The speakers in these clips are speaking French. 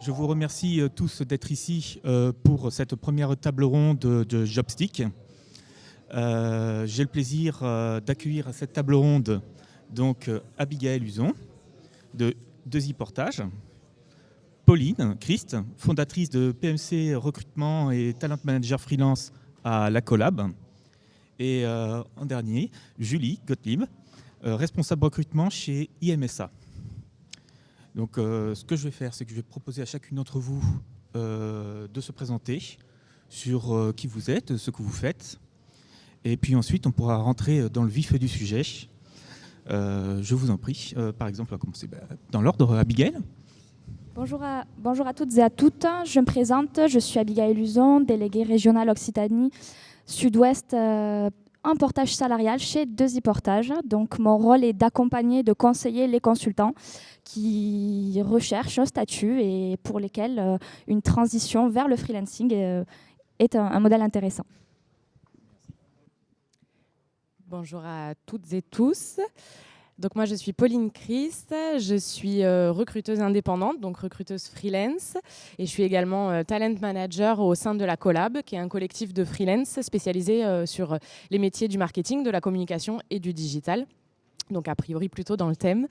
Je vous remercie tous d'être ici pour cette première table ronde de Jobstick. J'ai le plaisir d'accueillir à cette table ronde donc Abigail Uzon de Deuxy Portage, Pauline Christ, fondatrice de PMC Recrutement et Talent Manager Freelance à La Collab, et en dernier, Julie Gottlieb, responsable recrutement chez IMSA. Donc ce que je vais faire, c'est que je vais proposer à chacune d'entre vous de se présenter sur qui vous êtes, ce que vous faites, et puis ensuite on pourra rentrer dans le vif du sujet. Je vous en prie, par exemple, on va commencer dans l'ordre. Abigail. Bonjour à toutes et à toutes. Je me présente, je suis Abigail Uzon, déléguée régionale Occitanie Sud-Ouest en portage salarial chez Deuxy Portage. Donc mon rôle est d'accompagner, de conseiller les consultants qui recherchent un statut et pour lesquels une transition vers le freelancing est un modèle intéressant. Bonjour à toutes et tous. Donc moi je suis Pauline Christ, je suis recruteuse indépendante, donc recruteuse freelance, et je suis également talent manager au sein de la Collab, qui est un collectif de freelance spécialisé sur les métiers du marketing, de la communication et du digital, donc a priori plutôt dans le thème.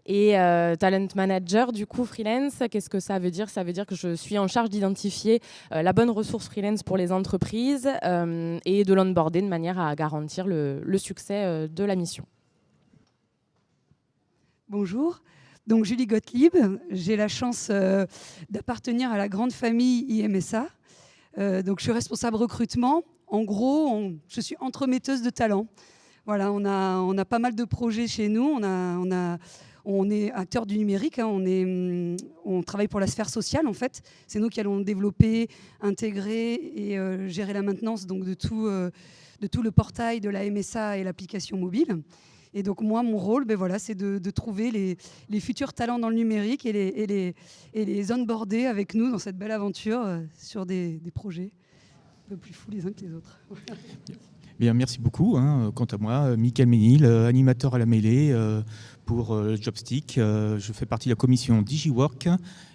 Et talent manager, du coup freelance, qu'est-ce que ça veut dire ? Ça veut dire que je suis en charge d'identifier la bonne ressource freelance pour les entreprises et de l'onboarder de manière à garantir le succès de la mission. Bonjour, donc Julie Gottlieb, j'ai la chance d'appartenir à la grande famille IMSA. Donc je suis responsable recrutement. En gros, je suis entremetteuse de talents. Voilà, on a pas mal de projets chez nous. On est acteur du numérique. Hein, on travaille pour la sphère sociale en fait. C'est nous qui allons développer, intégrer et gérer la maintenance donc de tout le portail de la MSA et l'application mobile. Et donc moi, mon rôle, c'est de trouver les futurs talents dans le numérique et les onboarder avec nous dans cette belle aventure sur des projets un peu plus fous les uns que les autres. Bien, merci beaucoup. Quant à moi, Mickaël Ménil, animateur à la mêlée pour Jobstick. Je fais partie de la commission DigiWork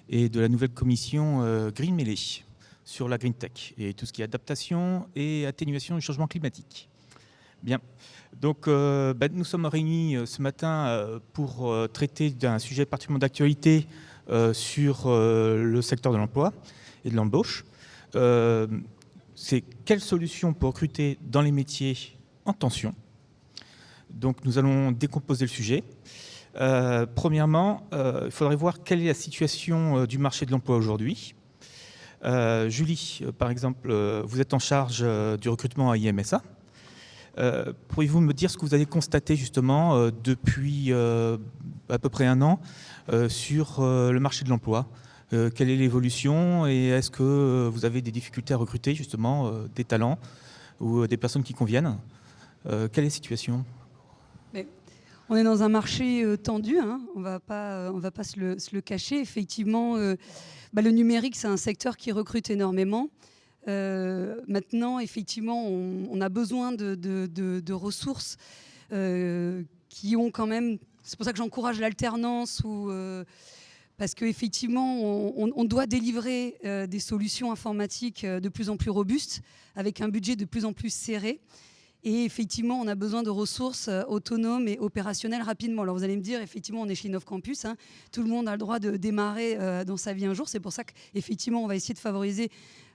et de la nouvelle commission Green Mêlée sur la Green Tech et tout ce qui est adaptation et atténuation du changement climatique. Bien. Donc, nous sommes réunis ce matin pour traiter d'un sujet particulièrement d'actualité sur le secteur de l'emploi et de l'embauche. C'est quelles solutions pour recruter dans les métiers en tension. Donc, nous allons décomposer le sujet. Premièrement, il faudrait voir quelle est la situation du marché de l'emploi aujourd'hui. Julie, par exemple, vous êtes en charge du recrutement à IMSA. Pourriez-vous me dire ce que vous avez constaté justement depuis à peu près un an sur le marché de l'emploi ? Quelle est l'évolution et est-ce que vous avez des difficultés à recruter justement des talents ou des personnes qui conviennent ? Quelle est la situation ? On est dans un marché tendu, hein. On va pas se le cacher. Effectivement, le numérique, c'est un secteur qui recrute énormément. Maintenant, effectivement, on a besoin de ressources qui ont quand même... C'est pour ça que j'encourage l'alternance parce qu'effectivement, on doit délivrer des solutions informatiques de plus en plus robustes avec un budget de plus en plus serré. Et effectivement, on a besoin de ressources autonomes et opérationnelles rapidement. Alors vous allez me dire, effectivement, on est chez Innov Campus. Hein, tout le monde a le droit de démarrer dans sa vie un jour. C'est pour ça qu'effectivement, on va essayer de favoriser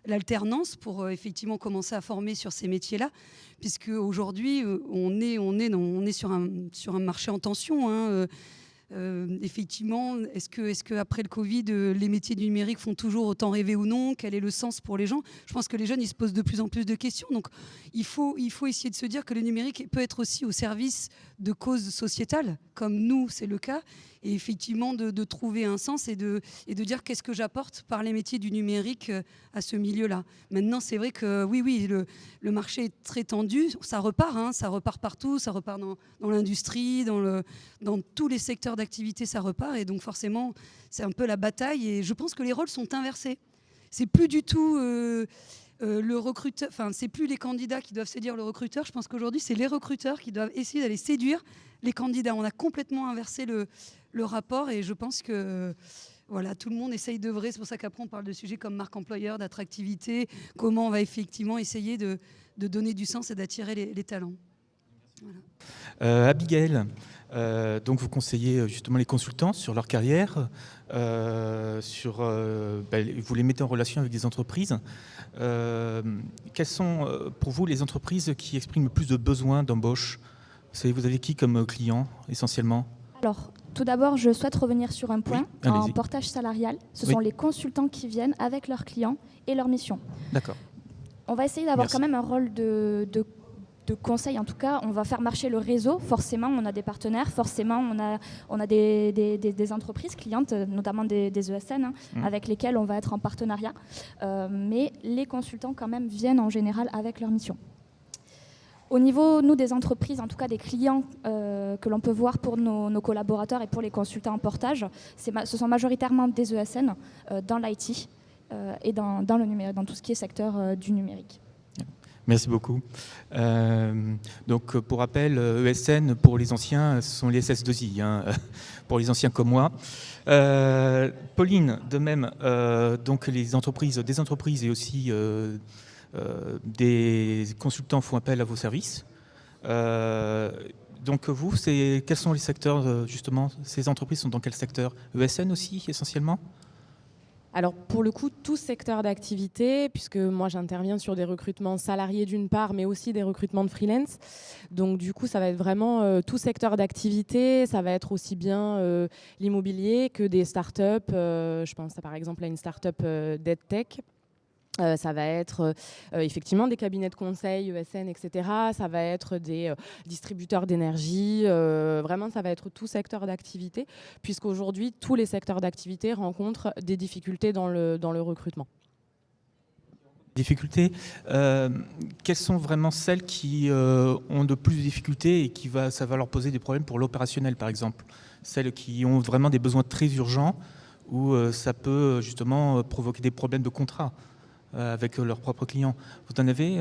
l'alternance pour effectivement commencer à former sur ces métiers-là. Puisque aujourd'hui, on est sur un marché en tension. Hein, effectivement, est-ce que après le Covid, les métiers du numérique font toujours autant rêver ou non ? Quel est le sens pour les gens ? Je pense que les jeunes, ils se posent de plus en plus de questions. Donc, il faut essayer de se dire que le numérique peut être aussi au service de causes sociétales, comme nous, c'est le cas. Et effectivement, de trouver un sens et de dire qu'est-ce que j'apporte par les métiers du numérique à ce milieu-là. Maintenant, c'est vrai que oui, le marché est très tendu. Ça repart partout. Ça repart dans l'industrie, dans tous les secteurs d'activité, ça repart. Et donc, forcément, c'est un peu la bataille. Et je pense que les rôles sont inversés. C'est plus du tout... le recruteur, c'est plus les candidats qui doivent séduire le recruteur. Je pense qu'aujourd'hui, c'est les recruteurs qui doivent essayer d'aller séduire les candidats. On a complètement inversé le rapport et je pense que Voilà, tout le monde essaye d'œuvrer. C'est pour ça qu'après, on parle de sujets comme marque employeur, d'attractivité, comment on va effectivement essayer de donner du sens et d'attirer les talents. Voilà. Abigail, donc vous conseillez justement les consultants sur leur carrière, vous les mettez en relation avec des entreprises. Quelles sont pour vous les entreprises qui expriment le plus de besoins d'embauche ? Vous avez qui comme client essentiellement ? Alors, tout d'abord, je souhaite revenir sur un point. Oui, en portage salarial, ce sont les consultants qui viennent avec leurs clients et leur mission. D'accord. On va essayer d'avoir quand même un rôle de conseil. En tout cas, on va faire marcher le réseau. Forcément, on a des partenaires. Forcément, on a des entreprises clientes, notamment des ESN, avec lesquelles on va être en partenariat. Mais les consultants, quand même, viennent en général avec leur mission. Au niveau, nous, des entreprises, en tout cas des clients que l'on peut voir pour nos collaborateurs et pour les consultants en portage, ce sont majoritairement des ESN dans l'IT et dans le numérique, dans tout ce qui est secteur du numérique. Merci beaucoup. Donc, pour rappel, ESN, pour les anciens, ce sont les SS2I, pour les anciens comme moi. Pauline, de même, donc des entreprises et aussi des consultants font appel à vos services. Donc vous, quels sont les secteurs, justement, ces entreprises sont dans quel secteur ? ESN aussi, essentiellement ? Alors pour le coup, tout secteur d'activité, puisque moi j'interviens sur des recrutements salariés d'une part, mais aussi des recrutements de freelance. Donc du coup, ça va être vraiment tout secteur d'activité. Ça va être aussi bien l'immobilier que des startups. Je pense par exemple à une startup d'EdTech. Ça va être effectivement des cabinets de conseil, ESN, etc. Ça va être des distributeurs d'énergie. Vraiment, ça va être tout secteur d'activité, puisqu'aujourd'hui, tous les secteurs d'activité rencontrent des difficultés dans le recrutement. Difficultés, quelles sont vraiment celles qui ont de plus de difficultés et ça va leur poser des problèmes pour l'opérationnel, par exemple ? Celles qui ont vraiment des besoins très urgents, où ça peut justement provoquer des problèmes de contrat avec leurs propres clients. Vous en avez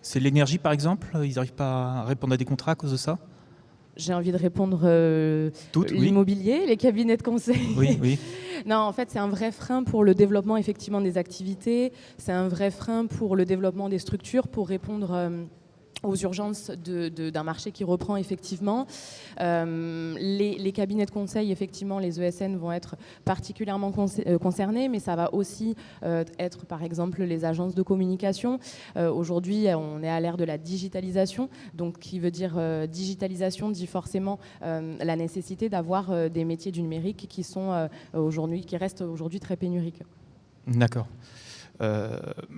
c'est l'énergie, par exemple ? Ils n'arrivent pas à répondre à des contrats à cause de ça ? J'ai envie de répondre l'immobilier, les cabinets de conseil. Oui. Non, en fait, c'est un vrai frein pour le développement effectivement des activités. C'est un vrai frein pour le développement des structures, pour répondre aux urgences d'un marché qui reprend effectivement. Les cabinets de conseil, effectivement, les ESN vont être particulièrement concernés, mais ça va aussi être, par exemple, les agences de communication. Aujourd'hui, on est à l'ère de la digitalisation, donc qui veut dire digitalisation dit forcément la nécessité d'avoir des métiers du numérique qui restent aujourd'hui très pénuriques. D'accord.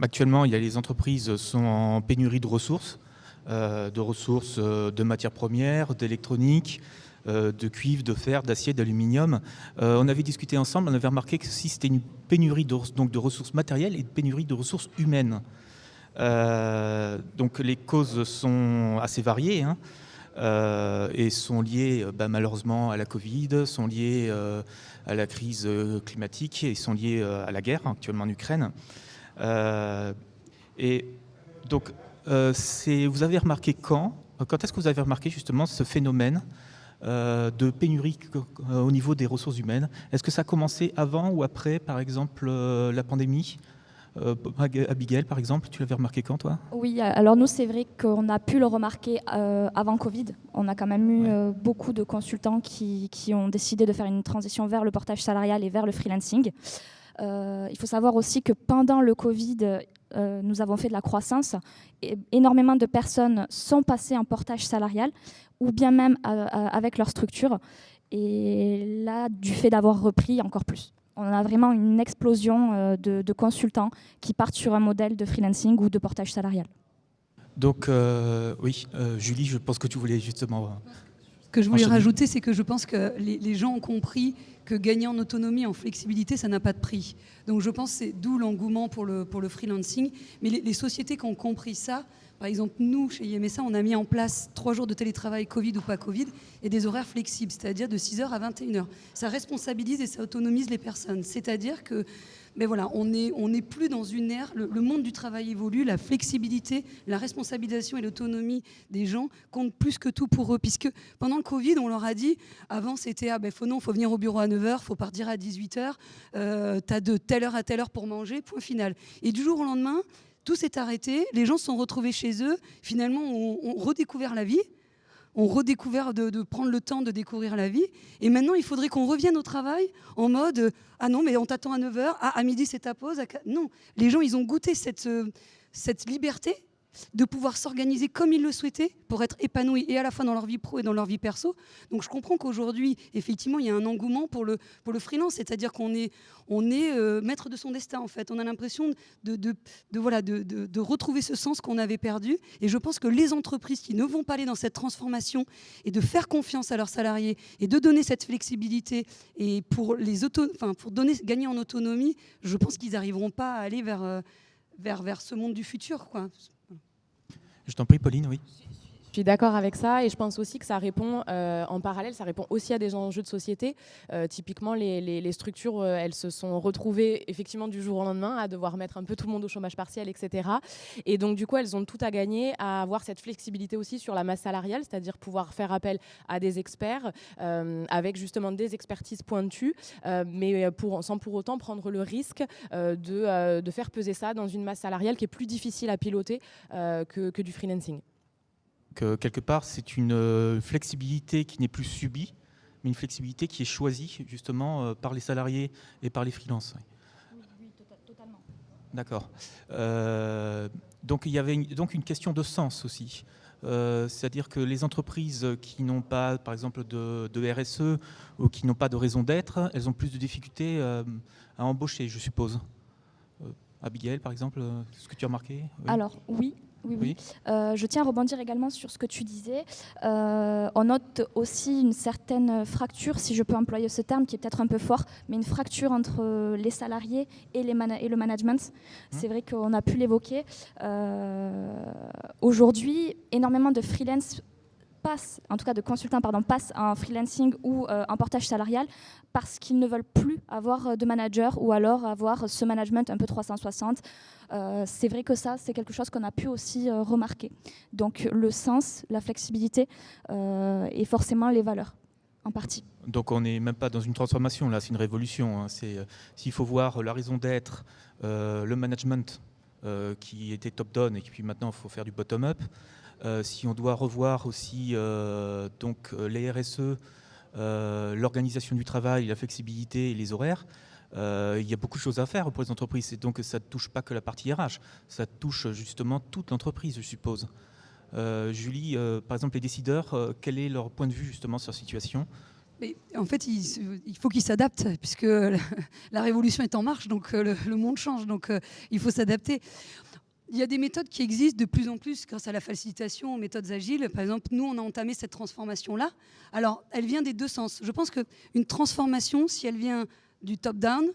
Actuellement, les entreprises sont en pénurie de ressources. De matières premières, d'électronique, de cuivre, de fer, d'acier, d'aluminium. On avait discuté ensemble, on avait remarqué que si c'était une pénurie de ressources matérielles et une pénurie de ressources humaines. Donc les causes sont assez variées et sont liées malheureusement à la Covid, sont liées à la crise climatique et sont liées à la guerre actuellement en Ukraine. Et donc vous avez remarqué quand est-ce que vous avez remarqué justement ce phénomène de pénurie au niveau des ressources humaines ? Est-ce que ça a commencé avant ou après, par exemple, la pandémie ? Abigail, par exemple, tu l'avais remarqué quand, toi ? Oui, alors nous, c'est vrai qu'on a pu le remarquer avant Covid. On a quand même eu beaucoup de consultants qui ont décidé de faire une transition vers le portage salarial et vers le freelancing. Il faut savoir aussi que pendant le Covid, nous avons fait de la croissance. Et énormément de personnes sont passées en portage salarial ou bien même avec leur structure. Et là, du fait d'avoir repris, encore plus. On a vraiment une explosion de consultants qui partent sur un modèle de freelancing ou de portage salarial. Donc, Julie, je pense que tu voulais justement... Ce que je voulais rajouter, c'est que je pense que les gens ont compris que gagner en autonomie, en flexibilité, ça n'a pas de prix. Donc je pense que c'est d'où l'engouement pour le freelancing. Mais les sociétés qui ont compris ça, par exemple nous, chez IMSA, on a mis en place 3 jours de télétravail, Covid ou pas Covid, et des horaires flexibles, c'est-à-dire de 6h à 21h. Ça responsabilise et ça autonomise les personnes. C'est-à-dire que on n'est plus dans une ère, le monde du travail évolue, la flexibilité, la responsabilisation et l'autonomie des gens comptent plus que tout pour eux. Puisque pendant le Covid, on leur a dit, avant c'était, faut venir au bureau à 9h, il faut partir à 18h, tu as de telle heure à telle heure pour manger, point final. Et du jour au lendemain, tout s'est arrêté, les gens se sont retrouvés chez eux, finalement on redécouvert la vie, on redécouvert de prendre le temps de découvrir la vie, et maintenant il faudrait qu'on revienne au travail en mode ah non mais on t'attend à 9h, ah, à midi c'est ta pause, non, les gens ils ont goûté cette liberté de pouvoir s'organiser comme ils le souhaitaient pour être épanouis et à la fois dans leur vie pro et dans leur vie perso. Donc je comprends qu'aujourd'hui, effectivement, il y a un engouement pour le freelance, c'est-à-dire qu'on est maître de son destin en fait. On a l'impression de retrouver ce sens qu'on avait perdu. Et je pense que les entreprises qui ne vont pas aller dans cette transformation et de faire confiance à leurs salariés et de donner cette flexibilité et pour gagner en autonomie, je pense qu'ils n'arriveront pas à aller vers ce monde du futur, quoi. Je t'en prie, Pauline, oui. Je suis d'accord avec ça et je pense aussi que ça répond en parallèle, ça répond aussi à des enjeux de société. Typiquement, les structures, elles se sont retrouvées effectivement du jour au lendemain à devoir mettre un peu tout le monde au chômage partiel, etc. Et donc du coup, elles ont tout à gagner à avoir cette flexibilité aussi sur la masse salariale, c'est-à-dire pouvoir faire appel à des experts avec justement des expertises pointues, mais sans pour autant prendre le risque de faire peser ça dans une masse salariale qui est plus difficile à piloter que du freelancing. Quelque part, c'est une flexibilité qui n'est plus subie, mais une flexibilité qui est choisie justement par les salariés et par les freelances. Oui, totalement. D'accord. Donc il y avait donc une question de sens aussi. C'est-à-dire que les entreprises qui n'ont pas, par exemple, de RSE ou qui n'ont pas de raison d'être, elles ont plus de difficultés à embaucher, je suppose. Abigail, par exemple, ce que tu as remarqué? Oui. Alors, oui. Je tiens à rebondir également sur ce que tu disais. On note aussi une certaine fracture, si je peux employer ce terme, qui est peut-être un peu fort, mais une fracture entre les salariés et le management. C'est vrai qu'on a pu l'évoquer. Aujourd'hui, énormément de freelance de consultants passent en freelancing ou en portage salarial parce qu'ils ne veulent plus avoir de manager ou alors avoir ce management un peu 360. C'est vrai que ça, c'est quelque chose qu'on a pu aussi remarquer. Donc le sens, la flexibilité et forcément les valeurs, en partie. Donc on n'est même pas dans une transformation, là, c'est une révolution. Hein. S'il faut voir la raison d'être, le management qui était top-down et puis maintenant il faut faire du bottom-up, si on doit revoir aussi les RSE, l'organisation du travail, la flexibilité et les horaires, il y a beaucoup de choses à faire pour les entreprises. Et donc ça ne touche pas que la partie RH, ça touche justement toute l'entreprise, je suppose. Julie, par exemple, les décideurs, quel est leur point de vue justement sur la situation ? Mais en fait, il faut qu'ils s'adaptent, puisque la révolution est en marche, donc le monde change, donc il faut s'adapter. Il y a des méthodes qui existent de plus en plus grâce à la facilitation, aux méthodes agiles. Par exemple, nous, on a entamé cette transformation-là. Alors, elle vient des deux sens. Je pense qu'une transformation, si elle vient du top-down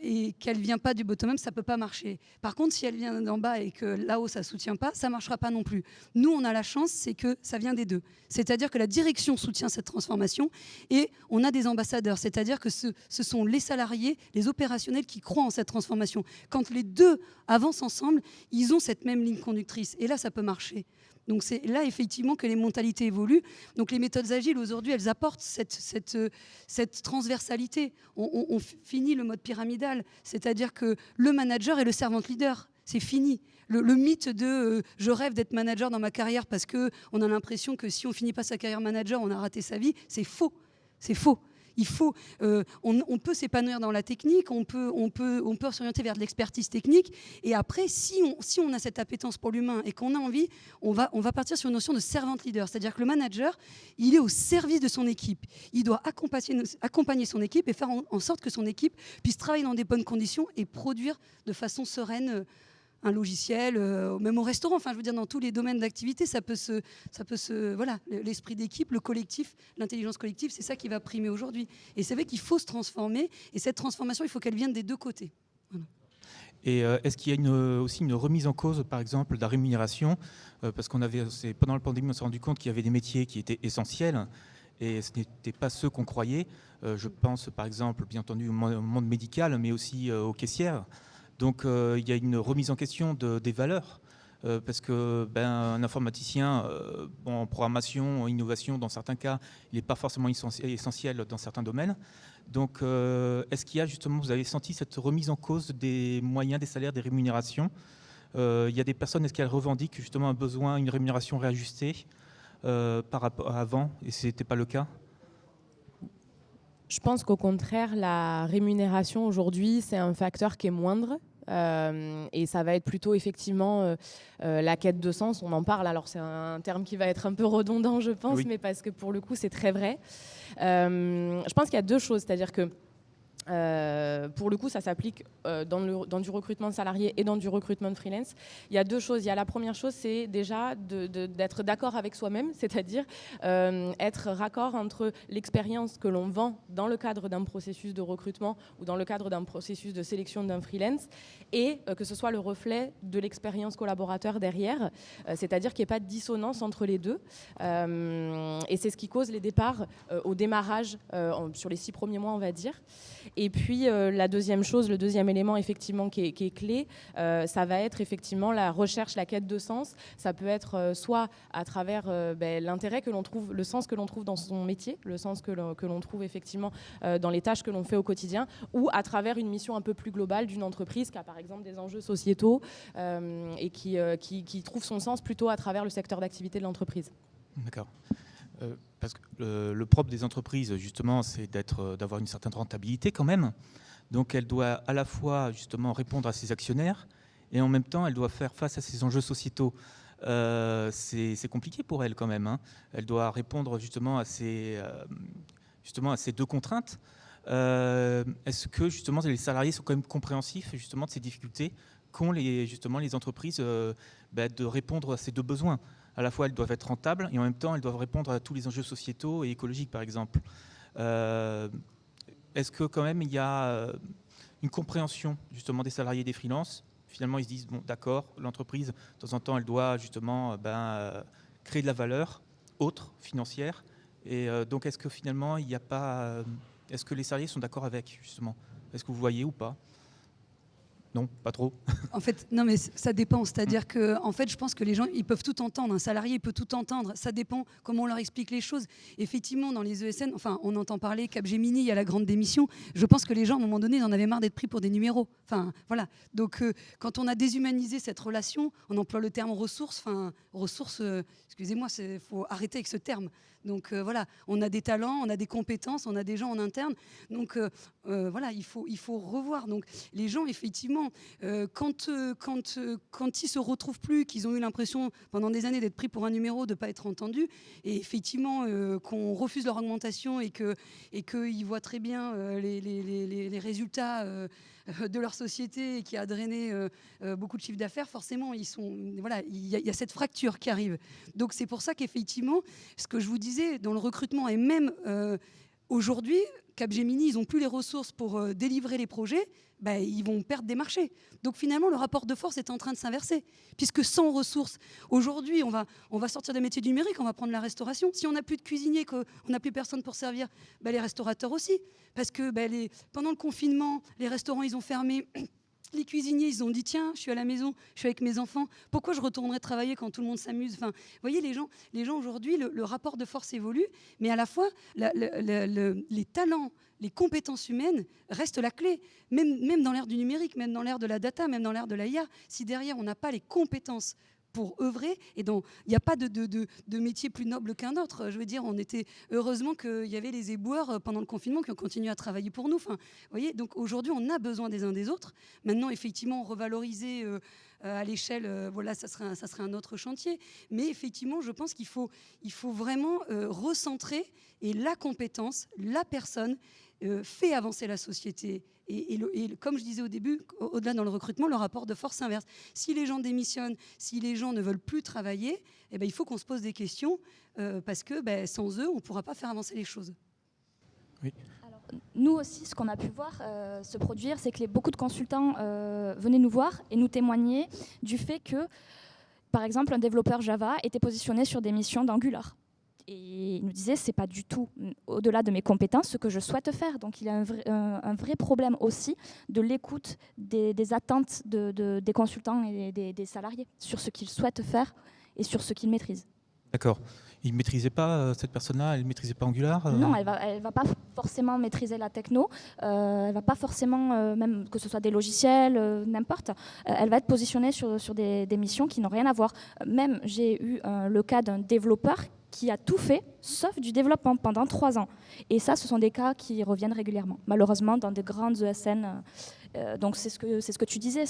et qu'elle ne vient pas du bottom-up, ça ne peut pas marcher. Par contre, si elle vient d'en bas et que là-haut, ça ne soutient pas, ça ne marchera pas non plus. Nous, on a la chance, c'est que ça vient des deux. C'est-à-dire que la direction soutient cette transformation et on a des ambassadeurs. C'est-à-dire que ce sont les salariés, les opérationnels qui croient en cette transformation. Quand les deux avancent ensemble, ils ont cette même ligne conductrice. Et là, ça peut marcher. Donc c'est là effectivement que les mentalités évoluent. Donc les méthodes agiles aujourd'hui, elles apportent cette transversalité. On finit le mode pyramidal, c'est-à-dire que le manager est le servant leader. C'est fini. Le mythe de je rêve d'être manager dans ma carrière parce qu'on a l'impression que si on finit pas sa carrière manager, on a raté sa vie, c'est faux. C'est faux. On peut s'épanouir dans la technique, on peut s'orienter vers de l'expertise technique. Et après, si on a cette appétence pour l'humain et qu'on a envie, on va partir sur une notion de servant leader. C'est-à-dire que le manager, il est au service de son équipe. Il doit accompagner son équipe et faire en sorte que son équipe puisse travailler dans des bonnes conditions et produire de façon sereine un logiciel, même au restaurant, enfin je veux dire dans tous les domaines d'activité, voilà, l'esprit d'équipe, le collectif, l'intelligence collective, c'est ça qui va primer aujourd'hui. Et c'est vrai qu'il faut se transformer, et cette transformation, il faut qu'elle vienne des deux côtés. Voilà. Et est-ce qu'il y a aussi une remise en cause, par exemple, de la rémunération parce pendant la pandémie, on s'est rendu compte qu'il y avait des métiers qui étaient essentiels, et ce n'étaient pas ceux qu'on croyait. Je pense, par exemple, bien entendu, au monde médical, mais aussi aux caissières. Donc il y a une remise en question des valeurs, parce que un informaticien en programmation, en innovation, dans certains cas, il n'est pas forcément essentiel dans certains domaines. Donc, est-ce qu'il y a justement, vous avez senti cette remise en cause des moyens, des salaires, des rémunérations? Il y a des personnes, est-ce qu'elles revendiquent justement un besoin, une rémunération réajustée par rapport à avant, et ce n'était pas le cas? Je pense qu'au contraire, la rémunération aujourd'hui, c'est un facteur qui est moindre. Et ça va être plutôt effectivement la quête de sens, on en parle, alors c'est un terme qui va être un peu redondant je pense, oui. Mais parce que pour le coup c'est très vrai. Je pense qu'il y a deux choses, c'est-à-dire que pour le coup, ça s'applique dans du recrutement de salariés et dans du recrutement de freelance. Il y a deux choses. Il y a la première chose, c'est déjà d'être d'accord avec soi-même, c'est-à-dire être raccord entre l'expérience que l'on vend dans le cadre d'un processus de recrutement ou dans le cadre d'un processus de sélection d'un freelance et que ce soit le reflet de l'expérience collaborateur derrière, c'est-à-dire qu'il n'y ait pas de dissonance entre les deux. Et c'est ce qui cause les départs au démarrage sur les 6 premiers mois, on va dire. Et puis la deuxième chose, le deuxième élément effectivement qui est clé, ça va être effectivement la recherche, la quête de sens. Ça peut être soit à travers l'intérêt que l'on trouve, le sens que l'on trouve dans son métier, le sens que l'on trouve effectivement dans les tâches que l'on fait au quotidien, ou à travers une mission un peu plus globale d'une entreprise qui a par exemple des enjeux sociétaux et qui trouve son sens plutôt à travers le secteur d'activité de l'entreprise. D'accord. Parce que le propre des entreprises, justement, c'est d'avoir une certaine rentabilité quand même. Donc, elle doit à la fois, justement, répondre à ses actionnaires et en même temps, elle doit faire face à ses enjeux sociétaux. C'est compliqué pour elle quand même. Hein. Elle doit répondre justement à ces deux contraintes. Est-ce que, justement, les salariés sont quand même compréhensifs justement de ces difficultés qu'ont les entreprises de répondre à ces deux besoins? À la fois, elles doivent être rentables et en même temps, elles doivent répondre à tous les enjeux sociétaux et écologiques, par exemple. Est-ce que quand même, il y a une compréhension justement des salariés des freelances? Finalement, ils se disent, bon, d'accord, l'entreprise, de temps en temps, elle doit justement créer de la valeur autre, financière. Et donc, est-ce que finalement, il n'y a pas... est-ce que les salariés sont d'accord avec, justement? Est-ce que vous voyez ou pas? Non, pas trop. En fait, non, mais ça dépend. C'est-à-dire que, en fait, je pense que les gens, ils peuvent tout entendre. Un salarié, il peut tout entendre. Ça dépend comment on leur explique les choses. Effectivement, dans les ESN, enfin, on entend parler Capgemini, il y a la grande démission. Je pense que les gens, à un moment donné, ils en avaient marre d'être pris pour des numéros. Enfin, voilà. Donc, quand on a déshumanisé cette relation, on emploie le terme ressources. Enfin, ressources, excusez-moi, il faut arrêter avec ce terme. Donc voilà, on a des talents, on a des compétences, on a des gens en interne. Donc voilà, il faut revoir. Donc les gens, effectivement, quand ils se retrouvent plus, qu'ils ont eu l'impression pendant des années d'être pris pour un numéro, de ne pas être entendus, et effectivement qu'on refuse leur augmentation et qu'ils voient très bien les résultats de leur société et qui a drainé beaucoup de chiffre d'affaires, forcément, il y a cette fracture qui arrive. Donc c'est pour ça qu'effectivement, ce que je vous disais, dans le recrutement et même aujourd'hui, Capgemini, ils n'ont plus les ressources pour délivrer les projets, ils vont perdre des marchés. Donc finalement, le rapport de force est en train de s'inverser, puisque sans ressources, aujourd'hui, on va sortir des métiers du numérique, on va prendre la restauration. Si on n'a plus de cuisiniers, qu'on n'a plus personne pour servir, les restaurateurs aussi, parce que pendant le confinement, les restaurants, ils ont fermé. Les cuisiniers, ils ont dit, tiens, je suis à la maison, je suis avec mes enfants, pourquoi je retournerai travailler quand tout le monde s'amuse? Enfin, vous voyez, les gens aujourd'hui, le rapport de force évolue, mais à la fois, les talents, les compétences humaines restent la clé. Même dans l'ère du numérique, même dans l'ère de la data, même dans l'ère de l'IA, si derrière, on n'a pas les compétences pour œuvrer, et il n'y a pas de métier plus noble qu'un autre. Je veux dire, heureusement qu'il y avait les éboueurs pendant le confinement qui ont continué à travailler pour nous. Enfin, vous voyez, donc aujourd'hui, on a besoin des uns des autres. Maintenant, effectivement, revaloriser à l'échelle, voilà, ça serait un autre chantier. Mais effectivement, je pense qu'il faut vraiment recentrer, et la compétence, la personne fait avancer la société. Et comme je disais au début, au-delà dans le recrutement, le rapport de force inverse. Si les gens démissionnent, si les gens ne veulent plus travailler, il faut qu'on se pose des questions parce que sans eux, on ne pourra pas faire avancer les choses. Oui. Alors, nous aussi, ce qu'on a pu voir se produire, c'est que beaucoup de consultants venaient nous voir et nous témoigner du fait que, par exemple, un développeur Java était positionné sur des missions d'Angular. Et il nous disait, c'est pas du tout au-delà de mes compétences ce que je souhaite faire. Donc il y a un vrai problème aussi de l'écoute des attentes des consultants et des salariés sur ce qu'ils souhaitent faire et sur ce qu'ils maîtrisent. D'accord. Il ne maîtrisait pas, cette personne-là, elle ne maîtrisait pas Angular Non, elle va pas forcément maîtriser la techno, elle va pas forcément, même que ce soit des logiciels, n'importe, elle va être positionnée sur des missions qui n'ont rien à voir. Même, j'ai eu le cas d'un développeur qui a tout fait, sauf du développement, pendant 3 ans. Et ça, ce sont des cas qui reviennent régulièrement, malheureusement, dans des grandes ESN. Donc, c'est ce que tu disais,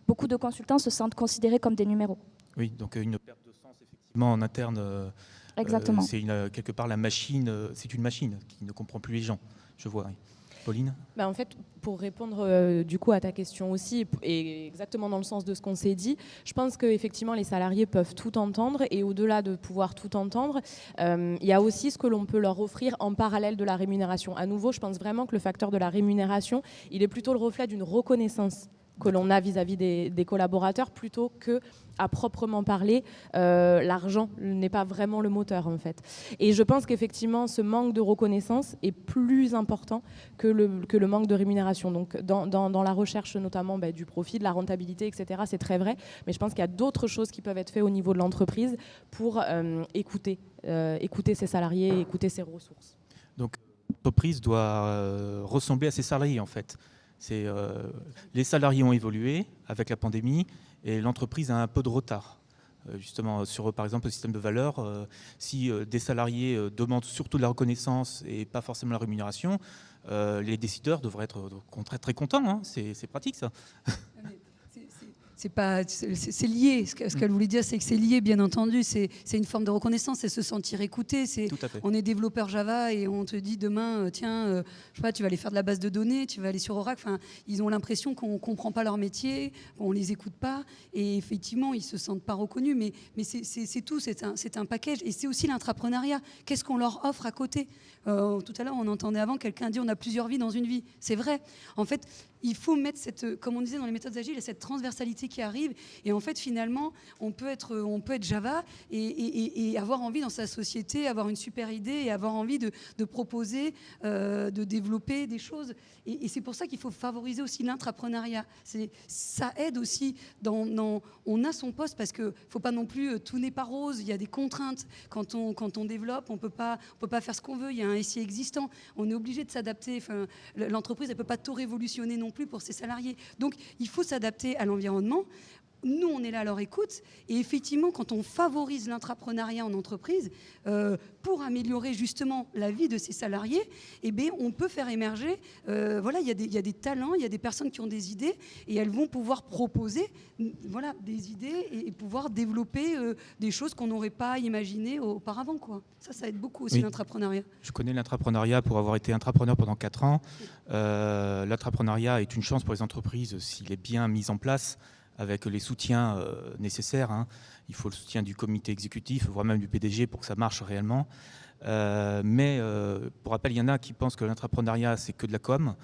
beaucoup de consultants se sentent considérés comme des numéros. Oui, donc une perte de sens, effectivement, en interne. Exactement. C'est quelque part la machine, c'est une machine qui ne comprend plus les gens, je vois. Oui. Pauline ? En fait, pour répondre du coup à ta question aussi, et exactement dans le sens de ce qu'on s'est dit, je pense qu'effectivement les salariés peuvent tout entendre, et au-delà de pouvoir tout entendre, il y a aussi ce que l'on peut leur offrir en parallèle de la rémunération. À nouveau, je pense vraiment que le facteur de la rémunération, il est plutôt le reflet d'une reconnaissance que l'on a vis-à-vis des collaborateurs, plutôt que à proprement parler, l'argent n'est pas vraiment le moteur en fait. Et je pense qu'effectivement ce manque de reconnaissance est plus important que le manque de rémunération. Donc dans la recherche notamment du profit, de la rentabilité, etc., c'est très vrai, mais je pense qu'il y a d'autres choses qui peuvent être faites au niveau de l'entreprise pour écouter ses salariés, écouter ses ressources. Donc l'entreprise doit ressembler à ses salariés en fait. Les salariés ont évolué avec la pandémie et l'entreprise a un peu de retard. Justement, sur par exemple le système de valeurs, si des salariés demandent surtout de la reconnaissance et pas forcément la rémunération, les décideurs devraient être au contraire très contents. Hein. C'est pratique ça. C'est lié. Ce qu'elle voulait dire, c'est que c'est lié, bien entendu. C'est une forme de reconnaissance, c'est se sentir écouté. On est développeur Java et on te dit demain, tiens, je sais pas, tu vas aller faire de la base de données, tu vas aller sur Oracle. Enfin, ils ont l'impression qu'on comprend pas leur métier, qu'on les écoute pas, et effectivement, ils se sentent pas reconnus. Mais c'est tout. C'est un package, et c'est aussi l'intrapreneuriat. Qu'est-ce qu'on leur offre à côté ? Tout à l'heure, on entendait avant quelqu'un dire on a plusieurs vies dans une vie. C'est vrai. En fait, il faut mettre comme on disait dans les méthodes agiles, cette transversalité qui arrive. Et en fait, finalement, on peut être Java et avoir envie dans sa société, avoir une super idée et avoir envie de proposer, de développer des choses. Et c'est pour ça qu'il faut favoriser aussi l'intrapreneuriat. Ça aide aussi. On a son poste parce qu'il ne faut pas non plus tout n'est pas rose. Il y a des contraintes. Quand on développe, on peut pas faire ce qu'on veut. Il y a un SI existant. On est obligé de s'adapter. Enfin, l'entreprise, elle ne peut pas tout révolutionner non plus pour ses salariés. Donc, il faut s'adapter à l'environnement. Nous, on est là à leur écoute. Et effectivement, quand on favorise l'intrapreneuriat en entreprise, pour améliorer justement la vie de ses salariés, eh bien, on peut faire émerger, il y a des talents, il y a des personnes qui ont des idées, et elles vont pouvoir proposer des idées et pouvoir développer des choses qu'on n'aurait pas imaginées auparavant, quoi. Ça aide beaucoup aussi, oui. L'intrapreneuriat. Je connais l'intrapreneuriat pour avoir été intrapreneur pendant 4 ans. L'intrapreneuriat est une chance pour les entreprises s'il est bien mis en place, avec les soutiens nécessaires. Hein. Il faut le soutien du comité exécutif, voire même du PDG pour que ça marche réellement. Mais pour rappel, il y en a qui pensent que l'intrapreneuriat, c'est que de la com.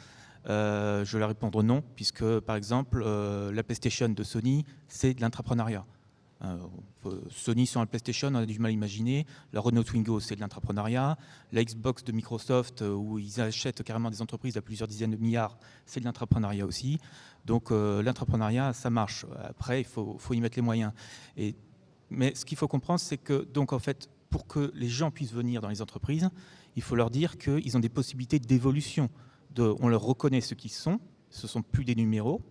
Je vais leur répondre non, puisque par exemple, la PlayStation de Sony, c'est de l'intrapreneuriat. Sony sur la PlayStation, on a du mal à imaginer. La Renault Twingo, c'est de l'intrapreneuriat. La Xbox de Microsoft, où ils achètent carrément des entreprises à plusieurs dizaines de milliards, c'est de l'intrapreneuriat aussi. Donc l'intrapreneuriat, ça marche. Après, il faut y mettre les moyens. Mais ce qu'il faut comprendre, c'est que donc, en fait, pour que les gens puissent venir dans les entreprises, il faut leur dire qu'ils ont des possibilités d'évolution. On leur reconnaît ce qu'ils sont, ce ne sont plus des numéros.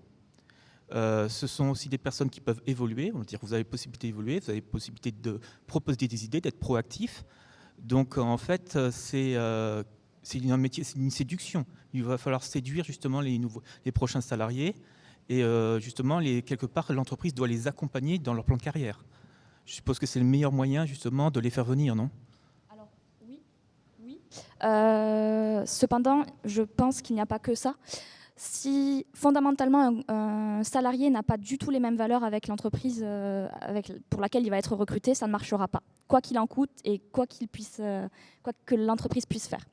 Ce sont aussi des personnes qui peuvent évoluer. On va dire, vous avez possibilité d'évoluer, vous avez possibilité de proposer des idées, d'être proactif. Donc en fait, c'est un métier, c'est une séduction. Il va falloir séduire justement les prochains salariés et justement, quelque part, l'entreprise doit les accompagner dans leur plan de carrière. Je suppose que c'est le meilleur moyen justement de les faire venir, non ? Alors oui. Cependant, je pense qu'il n'y a pas que ça. Si fondamentalement un salarié n'a pas du tout les mêmes valeurs avec l'entreprise pour laquelle il va être recruté, ça ne marchera pas, quoi qu'il en coûte et quoi que l'entreprise puisse faire.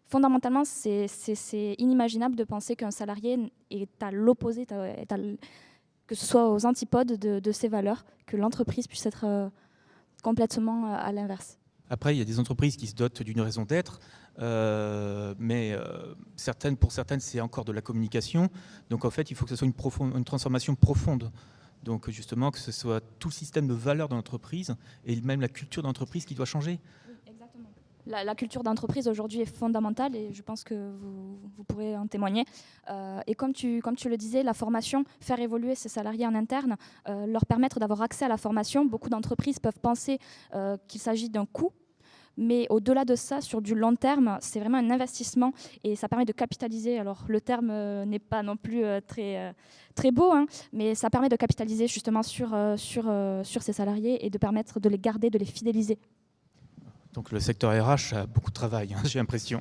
Fondamentalement, c'est inimaginable de penser qu'un salarié est à l'opposé, que ce soit aux antipodes de ses valeurs, que l'entreprise puisse être complètement à l'inverse. Après, il y a des entreprises qui se dotent d'une raison d'être, mais pour certaines, c'est encore de la communication. Donc en fait, il faut que ce soit une transformation profonde Donc justement, que ce soit tout le système de valeurs de l'entreprise et même la culture d'entreprise qui doit changer. Oui, exactement. La culture d'entreprise aujourd'hui est fondamentale et je pense que vous pourrez en témoigner. Et comme tu le disais, la formation, faire évoluer ses salariés en interne, leur permettre d'avoir accès à la formation. Beaucoup d'entreprises peuvent penser qu'il s'agit d'un coût. Mais au-delà de ça, sur du long terme, c'est vraiment un investissement et ça permet de capitaliser. Alors, le terme n'est pas non plus très beau, hein, mais ça permet de capitaliser justement sur ces salariés et de permettre de les garder, de les fidéliser. Donc le secteur RH a beaucoup de travail, hein, j'ai l'impression.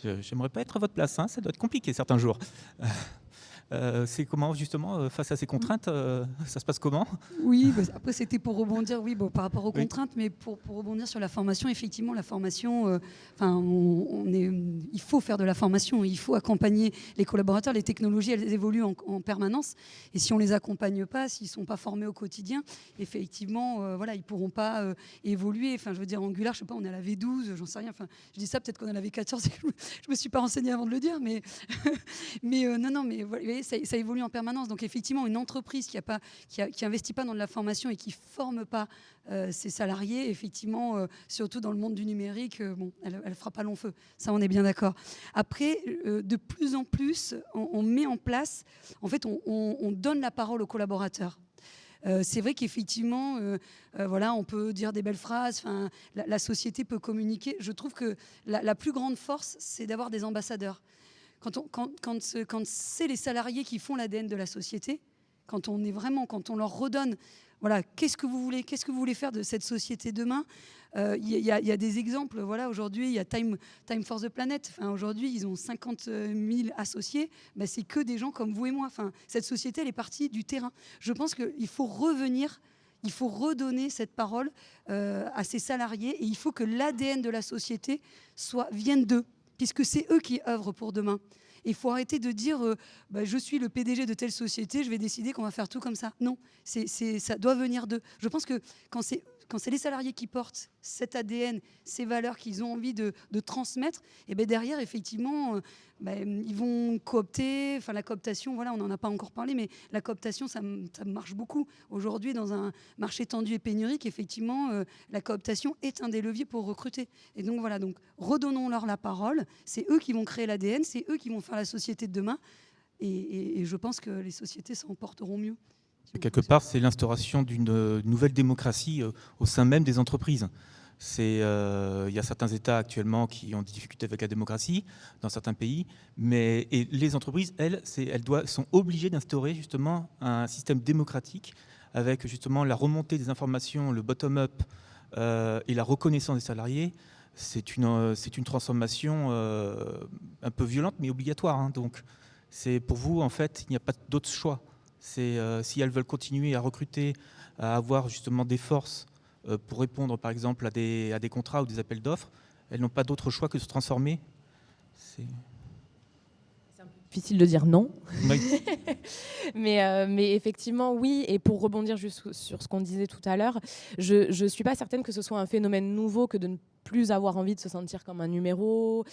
J'aimerais pas être à votre place, hein, ça doit être compliqué certains jours. C'est comment justement face à ces contraintes, ça se passe comment? Oui, après c'était pour rebondir, oui, par rapport aux contraintes, mais pour rebondir sur la formation, effectivement, la formation, il faut faire de la formation, il faut accompagner les collaborateurs, les technologies, elles évoluent en permanence, et si on les accompagne pas, s'ils sont pas formés au quotidien, effectivement, voilà, ils pourront pas évoluer. Enfin, je veux dire, Angular, je sais pas, on est à la V12, j'en sais rien. Enfin, je dis ça, peut-être qu'on est à la V14, je me suis pas renseignée avant de le dire, mais non, mais voilà, ça évolue en permanence. Donc effectivement, une entreprise qui investit pas dans de la formation et qui forme pas ses salariés, effectivement, surtout dans le monde du numérique, elle fera pas long feu. Ça, on est bien d'accord. Après, de plus en plus, on met en place, en fait, on donne la parole aux collaborateurs. C'est vrai qu'effectivement, voilà, on peut dire des belles phrases, la société peut communiquer. Je trouve que la plus grande force, c'est d'avoir des ambassadeurs. Quand c'est les salariés qui font l'ADN de la société, quand on leur redonne, voilà, qu'est-ce que vous voulez faire de cette société demain. Il y a des exemples, voilà, aujourd'hui il y a Time for the Planet. Aujourd'hui ils ont 50 000 associés, c'est que des gens comme vous et moi. Cette société, elle est partie du terrain. Je pense qu'il faut revenir. Il faut redonner cette parole à ces salariés et il faut que l'ADN de la société vienne d'eux, puisque c'est eux qui œuvrent pour demain. Il faut arrêter de dire je suis le PDG de telle société, je vais décider qu'on va faire tout comme ça. Non, ça doit venir d'eux. Je pense que quand c'est les salariés qui portent cet ADN, ces valeurs qu'ils ont envie de transmettre, et derrière, effectivement, ils vont coopter. La cooptation, voilà, on n'en a pas encore parlé, mais la cooptation, ça marche beaucoup. Aujourd'hui, dans un marché tendu et pénurique, effectivement, la cooptation est un des leviers pour recruter. Et donc, voilà, redonnons-leur la parole. C'est eux qui vont créer l'ADN, c'est eux qui vont faire la société de demain. Et je pense que les sociétés s'en porteront mieux. Quelque part, c'est l'instauration d'une nouvelle démocratie au sein même des entreprises. Il y a certains États actuellement qui ont des difficultés avec la démocratie dans certains pays, et les entreprises, elles sont obligées d'instaurer justement un système démocratique avec justement la remontée des informations, le bottom-up et la reconnaissance des salariés. C'est une transformation un peu violente mais obligatoire. Hein. Donc, pour vous, en fait, il n'y a pas d'autre choix. Si elles veulent continuer à recruter, à avoir justement des forces pour répondre par exemple à des contrats ou des appels d'offres, elles n'ont pas d'autre choix que de se transformer. C'est un peu difficile de dire non. Oui. mais effectivement, oui. Et pour rebondir juste sur ce qu'on disait tout à l'heure, je ne suis pas certaine que ce soit un phénomène nouveau que de ne plus avoir envie de se sentir comme un numéro,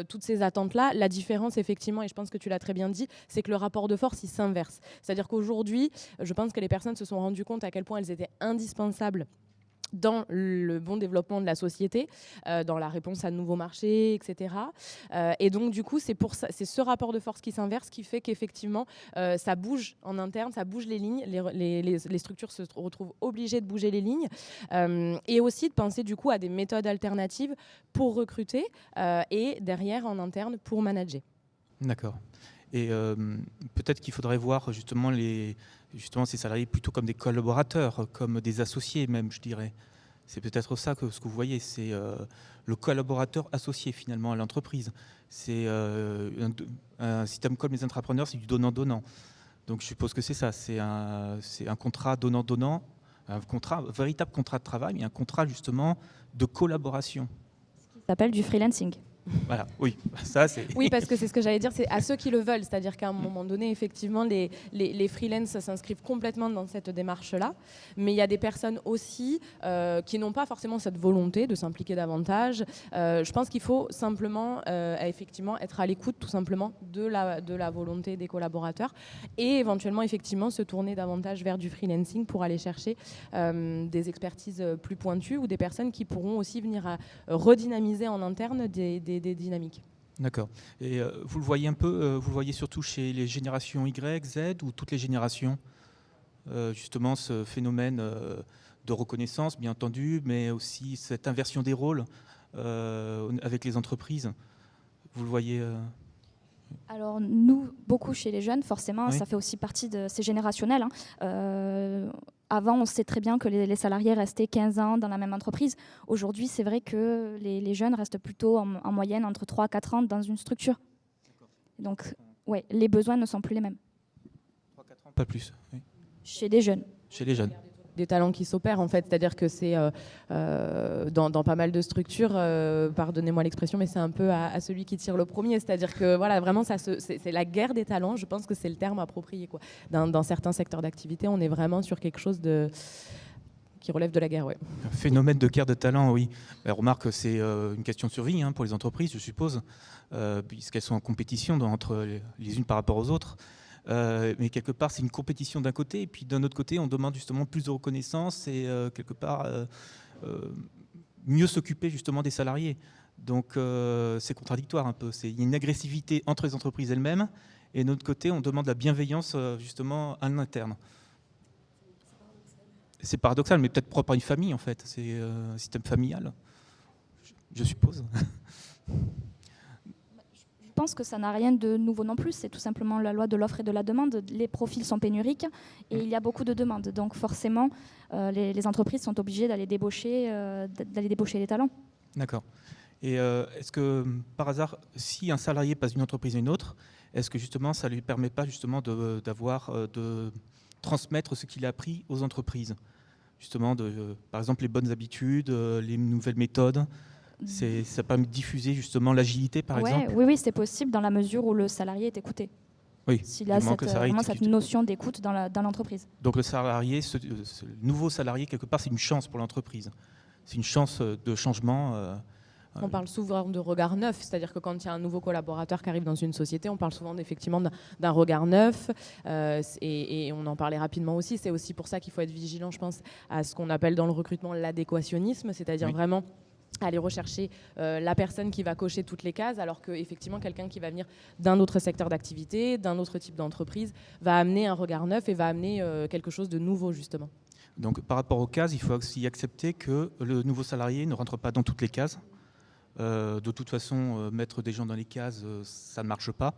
toutes ces attentes-là. La différence, effectivement, et je pense que tu l'as très bien dit, c'est que le rapport de force, il s'inverse. C'est-à-dire qu'aujourd'hui, je pense que les personnes se sont rendues compte à quel point elles étaient indispensables dans le bon développement de la société, dans la réponse à de nouveaux marchés, etc. Et donc, du coup, c'est ce rapport de force qui s'inverse qui fait qu'effectivement, ça bouge en interne, ça bouge les lignes, les structures se retrouvent obligées de bouger les lignes, et aussi de penser, du coup, à des méthodes alternatives pour recruter et derrière, en interne, pour manager. D'accord. Et peut-être qu'il faudrait voir justement ces salariés plutôt comme des collaborateurs, comme des associés même, je dirais. C'est peut-être ça ce que vous voyez, c'est le collaborateur associé finalement à l'entreprise. C'est un système comme les entrepreneurs, c'est du donnant-donnant. Donc je suppose que c'est ça, c'est un contrat donnant-donnant, un véritable contrat de travail, mais un contrat justement de collaboration. Ça s'appelle du freelancing. Voilà, oui, ça c'est... Oui, parce que c'est ce que j'allais dire, c'est à ceux qui le veulent. C'est-à-dire qu'à un moment donné, effectivement, les freelances s'inscrivent complètement dans cette démarche-là. Mais il y a des personnes aussi qui n'ont pas forcément cette volonté de s'impliquer davantage. Je pense qu'il faut simplement, effectivement, être à l'écoute tout simplement de la volonté des collaborateurs et éventuellement, effectivement, se tourner davantage vers du freelancing pour aller chercher des expertises plus pointues ou des personnes qui pourront aussi venir à redynamiser en interne des dynamiques. D'accord. Et vous le voyez un peu, vous le voyez surtout chez les générations Y, Z ou toutes les générations, justement ce phénomène de reconnaissance, bien entendu, mais aussi cette inversion des rôles avec les entreprises. Vous le voyez Alors nous, beaucoup chez les jeunes, forcément, Oui. ça fait aussi partie de... C'est générationnel. Avant, on sait très bien que les salariés restaient 15 ans dans la même entreprise. Aujourd'hui, c'est vrai que les jeunes restent plutôt en moyenne entre 3 à 4 ans dans une structure. Donc, ouais, les besoins ne sont plus les mêmes 3-4 ans, pas plus, oui. chez les jeunes. Chez les jeunes. Des talents qui s'opèrent en fait, c'est-à-dire que c'est dans pas mal de structures, pardonnez-moi l'expression, mais c'est un peu à celui qui tire le premier, c'est-à-dire que voilà, vraiment c'est la guerre des talents, je pense que c'est le terme approprié, quoi. Dans certains secteurs d'activité, on est vraiment sur quelque chose qui relève de la guerre, ouais. Un phénomène de guerre de talent, oui. Remarque que c'est une question de survie pour les entreprises, je suppose, puisqu'elles sont en compétition entre les unes par rapport aux autres. Mais quelque part, c'est une compétition d'un côté, et puis d'un autre côté, on demande justement plus de reconnaissance et quelque part mieux s'occuper justement des salariés. Donc c'est contradictoire un peu. Il y a une agressivité entre les entreprises elles-mêmes, et d'un autre côté, on demande la bienveillance justement à l'interne. C'est paradoxal, mais peut-être propre à une famille en fait. C'est un système familial, je suppose. Je pense que ça n'a rien de nouveau non plus, c'est tout simplement la loi de l'offre et de la demande. Les profils sont pénuriques et il y a beaucoup de demandes. Donc forcément, les entreprises sont obligées d'aller débaucher les talents. D'accord. Et est-ce que, par hasard, si un salarié passe d'une entreprise à une autre, est-ce que justement ça ne lui permet pas justement de transmettre ce qu'il a appris aux entreprises ? Justement, par exemple, les bonnes habitudes, les nouvelles méthodes. Ça permet de diffuser justement l'agilité, par exemple. Oui, c'est possible dans la mesure où le salarié est écouté. Oui, S'il a vraiment cette notion d'écoute dans l'entreprise. Donc le salarié, ce nouveau salarié, quelque part, c'est une chance pour l'entreprise. C'est une chance de changement. On parle souvent de regard neuf, c'est-à-dire que quand il y a un nouveau collaborateur qui arrive dans une société, on parle souvent effectivement d'un regard neuf, et on en parlait rapidement aussi. C'est aussi pour ça qu'il faut être vigilant, je pense, à ce qu'on appelle dans le recrutement l'adéquationnisme, c'est-à-dire vraiment aller rechercher la personne qui va cocher toutes les cases, alors qu'effectivement quelqu'un qui va venir d'un autre secteur d'activité, d'un autre type d'entreprise, va amener un regard neuf et va amener quelque chose de nouveau justement. Donc par rapport aux cases, il faut aussi accepter que le nouveau salarié ne rentre pas dans toutes les cases. De toute façon, mettre des gens dans les cases, ça ne marche pas.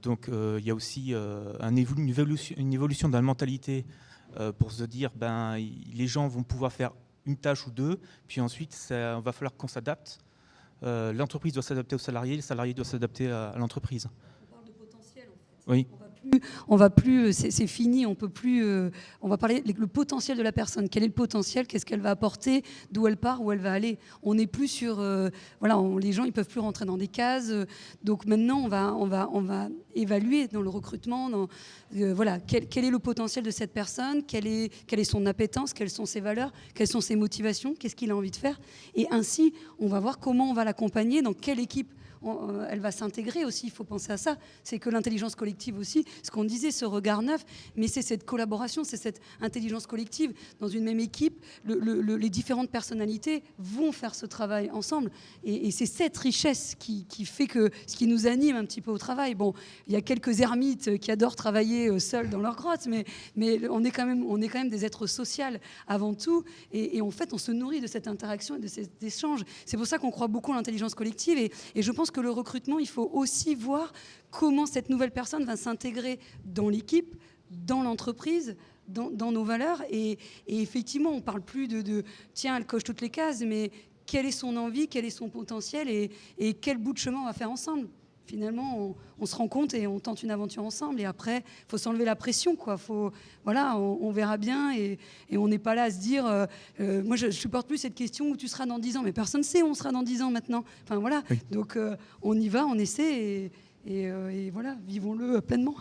Donc il y a aussi une évolution dans la mentalité pour se dire les gens vont pouvoir faire une tâche ou deux, puis ensuite il va falloir qu'on s'adapte. L'entreprise doit s'adapter aux salariés, le salarié doit s'adapter à l'entreprise. On parle de potentiel en fait. Oui. On va plus, c'est fini, on peut plus. On va parler le potentiel de la personne. Quel est le potentiel ? Qu'est-ce qu'elle va apporter ? D'où elle part ? Où elle va aller ? On n'est plus sur. Les gens ils peuvent plus rentrer dans des cases. Donc maintenant on va évaluer dans le recrutement. Quel est le potentiel de cette personne ? Quelle est son appétence ? Quelles sont ses valeurs ? Quelles sont ses motivations ? Qu'est-ce qu'il a envie de faire ? Et ainsi on va voir comment on va l'accompagner, dans quelle équipe elle va s'intégrer aussi, il faut penser à ça. C'est que l'intelligence collective aussi, ce qu'on disait, ce regard neuf, mais c'est cette collaboration, c'est cette intelligence collective. Dans une même équipe, les différentes personnalités vont faire ce travail ensemble. Et c'est cette richesse qui fait que ce qui nous anime un petit peu au travail. Bon, il y a quelques ermites qui adorent travailler seuls dans leur grotte, mais on est quand même des êtres sociaux avant tout. Et en fait, on se nourrit de cette interaction et de cet échange. C'est pour ça qu'on croit beaucoup à l'intelligence collective. Et je pense que le recrutement, il faut aussi voir comment cette nouvelle personne va s'intégrer dans l'équipe, dans l'entreprise, dans nos valeurs. Et effectivement, on ne parle plus de tiens, elle coche toutes les cases, mais quelle est son envie, quel est son potentiel et quel bout de chemin on va faire ensemble. finalement, on se rend compte et on tente une aventure ensemble. Et après, il faut s'enlever la pression, quoi. Voilà, on verra bien et on n'est pas là à se dire moi, je ne supporte plus cette question où tu seras dans 10 ans. Mais personne ne sait où on sera dans 10 ans maintenant. Enfin, voilà. Oui. Donc, on y va, on essaie et voilà, vivons-le pleinement.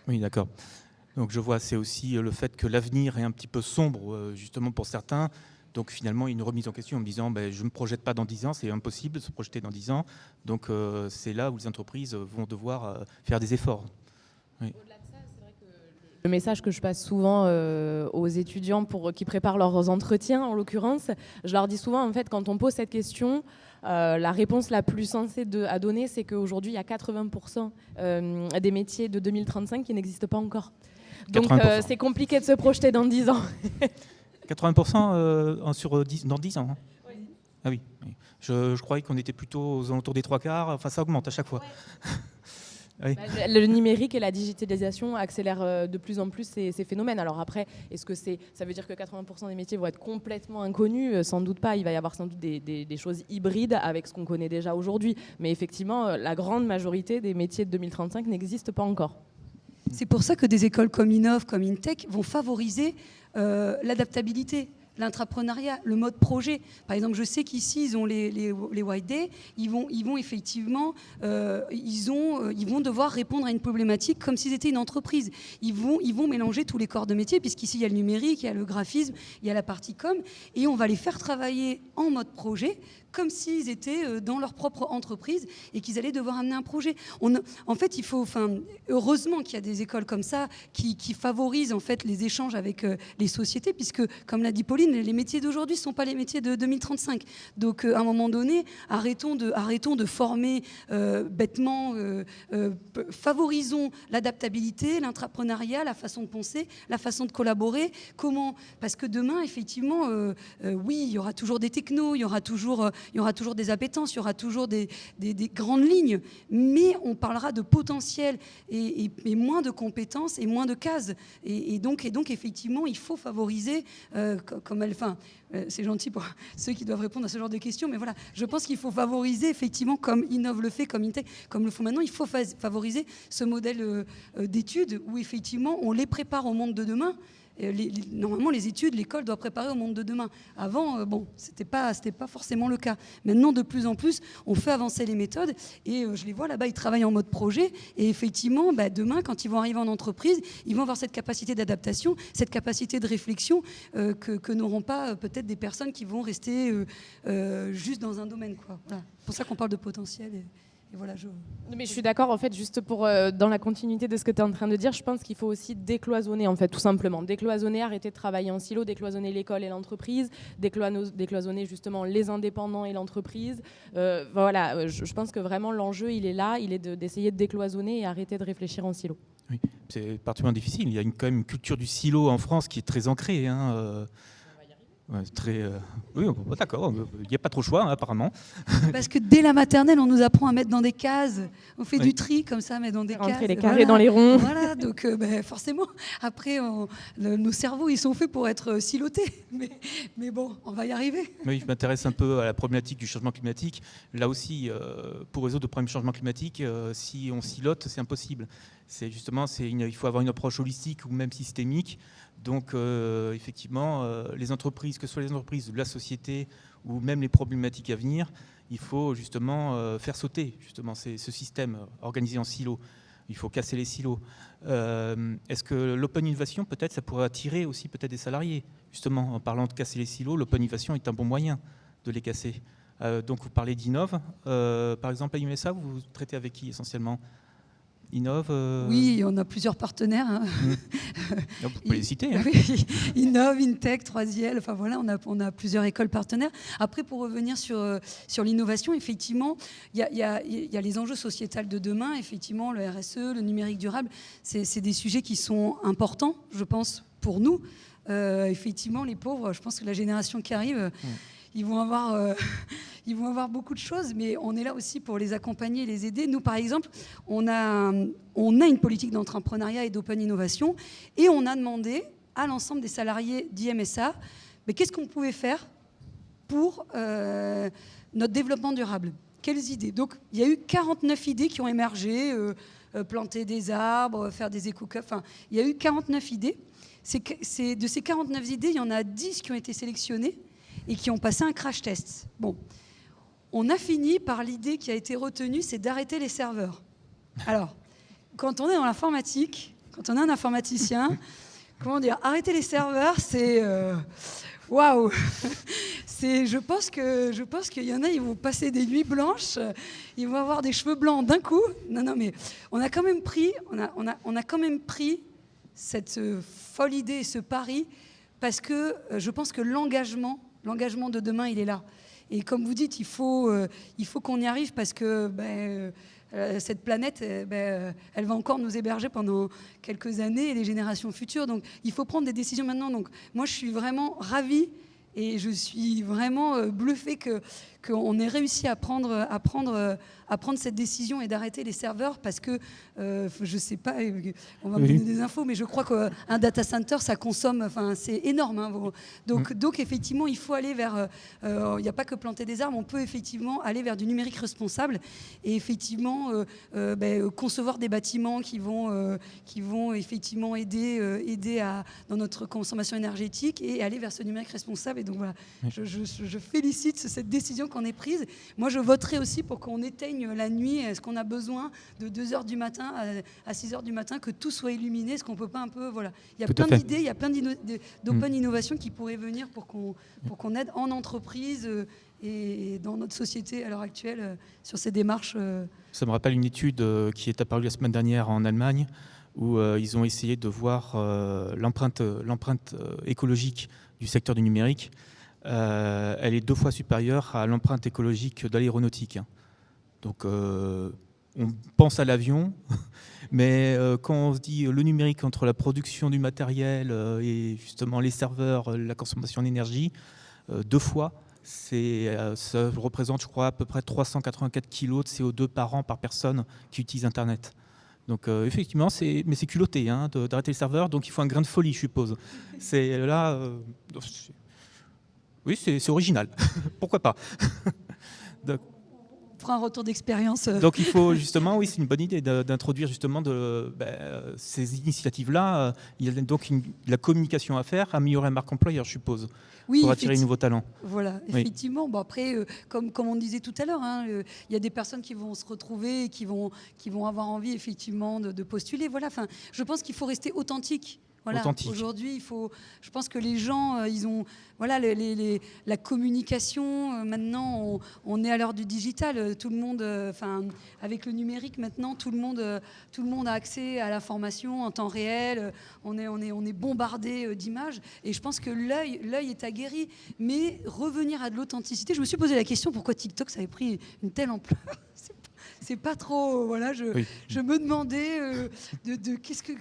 Oui, d'accord. Donc, je vois, c'est aussi le fait que l'avenir est un petit peu sombre, justement, pour certains. Donc finalement, une remise en question en me disant je ne me projette pas dans 10 ans, c'est impossible de se projeter dans 10 ans. Donc c'est là où les entreprises vont devoir faire des efforts. Oui. Au-delà de ça, c'est vrai que le message que je passe souvent aux étudiants qui préparent leurs entretiens, en l'occurrence, je leur dis souvent, en fait, quand on pose cette question, la réponse la plus sensée à donner, c'est qu'aujourd'hui, il y a 80% des métiers de 2035 qui n'existent pas encore. Donc c'est compliqué de se projeter dans 10 ans. 80% dans 10 ans. Hein. Oui. Ah oui. Je croyais qu'on était plutôt aux alentours des 3/4. Enfin, ça augmente à chaque fois. Ouais. Oui. Le numérique et la digitalisation accélèrent de plus en plus ces phénomènes. Alors après, est-ce que ça veut dire que 80% des métiers vont être complètement inconnus ? Sans doute pas. Il va y avoir sans doute des choses hybrides avec ce qu'on connaît déjà aujourd'hui. Mais effectivement, la grande majorité des métiers de 2035 n'existent pas encore. C'est pour ça que des écoles comme Innov, comme InTech vont favoriser l'adaptabilité, l'intrapreneuriat, le mode projet. Par exemple, je sais qu'ici, ils ont les White Day, ils vont effectivement, ils vont devoir répondre à une problématique comme s'ils étaient une entreprise. Ils vont mélanger tous les corps de métier, puisqu'ici, il y a le numérique, il y a le graphisme, il y a la partie com, et on va les faire travailler en mode projet, comme s'ils étaient dans leur propre entreprise et qu'ils allaient devoir amener un projet. En fait, heureusement qu'il y a des écoles comme ça qui favorisent en fait les échanges avec les sociétés, puisque, comme l'a dit Pauline, les métiers d'aujourd'hui ne sont pas les métiers de 2035. Donc, à un moment donné, arrêtons de former bêtement, favorisons l'adaptabilité, l'intrapreneuriat, la façon de penser, la façon de collaborer. Comment ? Parce que demain, effectivement, oui, il y aura toujours des technos, il y aura toujours des appétences, il y aura toujours des grandes lignes, mais on parlera de potentiel et moins de compétences et moins de cases. Et donc, effectivement, il faut favoriser, c'est gentil pour ceux qui doivent répondre à ce genre de questions, mais voilà, je pense qu'il faut favoriser, effectivement, comme Innov le fait, comme InTech, comme le font maintenant, il faut favoriser ce modèle d'études où, effectivement, on les prépare au monde de demain. Normalement, les études, l'école doit préparer au monde de demain. Avant, c'était pas forcément le cas. Maintenant, de plus en plus, on fait avancer les méthodes et je les vois là-bas, ils travaillent en mode projet. Et effectivement, demain, quand ils vont arriver en entreprise, ils vont avoir cette capacité d'adaptation, cette capacité de réflexion que n'auront pas peut-être des personnes qui vont rester juste dans un domaine, quoi. Voilà. C'est pour ça qu'on parle de potentiel. Et voilà, Mais je suis d'accord, en fait, juste pour dans la continuité de ce que tu es en train de dire, je pense qu'il faut aussi décloisonner, en fait, tout simplement. Décloisonner, arrêter de travailler en silo, décloisonner l'école et l'entreprise, décloisonner justement les indépendants et l'entreprise. Voilà, je pense que vraiment l'enjeu, il est là, il est d'essayer de décloisonner et arrêter de réfléchir en silo. Oui, c'est particulièrement difficile. Il y a quand même une culture du silo en France qui est très ancrée. Ouais, oui, d'accord, il n'y a pas trop le choix, hein, apparemment. Parce que dès la maternelle, on nous apprend à mettre dans des cases. On fait du tri comme ça, mais dans des cases. Rentrer les carrés dans les ronds. Voilà, donc forcément, après, nos cerveaux, ils sont faits pour être silotés. Mais bon, on va y arriver. Oui, je m'intéresse un peu à la problématique du changement climatique. Là aussi, pour résoudre le problème du changement climatique, si on silote, c'est impossible. Il faut avoir une approche holistique ou même systémique. Donc, effectivement, les entreprises, que ce soit les entreprises de la société ou même les problématiques à venir, il faut justement faire sauter justement ce système organisé en silos. Il faut casser les silos. Est-ce que l'open innovation, peut-être, ça pourrait attirer aussi peut-être des salariés ? Justement, en parlant de casser les silos, l'open innovation est un bon moyen de les casser. Donc, vous parlez d'Innov. Par exemple, à UMSA, vous traitez avec qui essentiellement ? Innov Oui, on a plusieurs partenaires. Hein. Vous pouvez les citer. Hein. Oui, Innov, InTech, 3iel, enfin voilà, on a plusieurs écoles partenaires. Après, pour revenir sur l'innovation, effectivement, il y a les enjeux sociétals de demain. Effectivement, le RSE, le numérique durable, c'est des sujets qui sont importants, je pense, pour nous. Effectivement, les pauvres, je pense que la génération qui arrive... Ils vont avoir beaucoup de choses, mais on est là aussi pour les accompagner et les aider. Nous, par exemple, on a une politique d'entrepreneuriat et d'open innovation, et on a demandé à l'ensemble des salariés d'IMSA qu'est-ce qu'on pouvait faire pour notre développement durable. quelles idées? Donc, il y a eu 49 idées qui ont émergé, planter des arbres, faire des éco-cups, enfin, il y a eu 49 idées. De ces 49 idées, il y en a 10 qui ont été sélectionnées et qui ont passé un crash test. Bon, on a fini par l'idée qui a été retenue, c'est d'arrêter les serveurs. Alors, quand on est dans l'informatique, quand on est un informaticien, comment dire, arrêter les serveurs, c'est waouh. Je pense qu'il y en a, ils vont passer des nuits blanches, ils vont avoir des cheveux blancs d'un coup. Non, mais on a quand même pris cette folle idée et ce pari parce que je pense que l'engagement de demain, il est là. Et comme vous dites, il faut qu'on y arrive parce que cette planète, elle va encore nous héberger pendant quelques années et les générations futures. Donc, il faut prendre des décisions maintenant. Donc, moi, je suis vraiment ravie et je suis vraiment bluffée qu'on ait réussi à prendre cette décision et d'arrêter les serveurs parce que, je ne sais pas, on va me donner des infos, mais je crois qu'un data center, ça consomme, enfin, c'est énorme. Hein, donc, effectivement, il faut aller vers... Il n'y a pas que planter des arbres, on peut effectivement aller vers du numérique responsable et effectivement concevoir des bâtiments qui vont effectivement aider dans notre consommation énergétique et aller vers ce numérique responsable. Et donc, voilà, je félicite cette décision qu'on ait prise. Moi, je voterai aussi pour qu'on éteigne la nuit. Est-ce qu'on a besoin de 2h du matin à 6h du matin que tout soit illuminé? Est-ce qu'on peut pas un peu... Voilà. Il y a plein d'idées, il y a plein d'open innovation qui pourraient venir pour qu'on aide en entreprise et dans notre société à l'heure actuelle sur ces démarches. Ça me rappelle une étude qui est apparue la semaine dernière en Allemagne où ils ont essayé de voir l'empreinte écologique du secteur du numérique. Elle est 2 fois supérieure à l'empreinte écologique de l'aéronautique. Donc on pense à l'avion, mais quand on se dit le numérique entre la production du matériel et justement les serveurs, la consommation d'énergie, 2 fois, ça représente, je crois, à peu près 384 kg de CO2 par an par personne qui utilise Internet. Donc effectivement, mais c'est culotté d'arrêter les serveurs, donc il faut un grain de folie, je suppose. C'est là... oui, c'est original. Pourquoi pas? Donc, on fera un retour d'expérience. Donc il faut justement, oui, c'est une bonne idée d'introduire justement ces initiatives-là. Il y a donc la communication à faire, améliorer la marque employeur, je suppose, pour attirer les nouveaux talents. Voilà, effectivement. Oui. Bon, après, comme on disait tout à l'heure, il y a des personnes qui vont se retrouver et qui vont avoir envie effectivement de postuler. Voilà, je pense qu'il faut rester authentique. Voilà. Aujourd'hui, je pense que les gens, ils ont, voilà, la communication. Maintenant, on est à l'heure du digital. Tout le monde, avec le numérique maintenant, tout le monde a accès à l'information en temps réel. On est bombardé d'images. Et je pense que l'œil est aguerri. Mais revenir à de l'authenticité. Je me suis posé la question pourquoi TikTok ça avait pris une telle ampleur. C'est pas trop, voilà, je me demandais qu'est-ce que...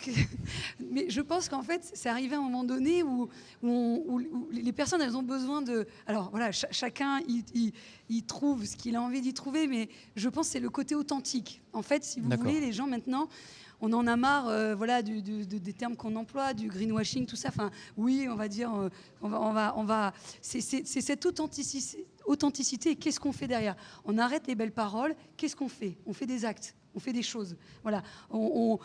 Mais je pense qu'en fait, c'est arrivé à un moment donné où les personnes, elles ont besoin de... Alors voilà, chacun, il trouve ce qu'il a envie d'y trouver, mais je pense que c'est le côté authentique. En fait, si vous voulez, les gens maintenant... On en a marre, voilà, des termes qu'on emploie, du greenwashing, tout ça. Enfin, oui, on va dire, c'est cette authenticité. Et qu'est-ce qu'on fait derrière? On arrête les belles paroles. Qu'est-ce qu'on fait? On fait des actes. On fait des choses. Voilà. On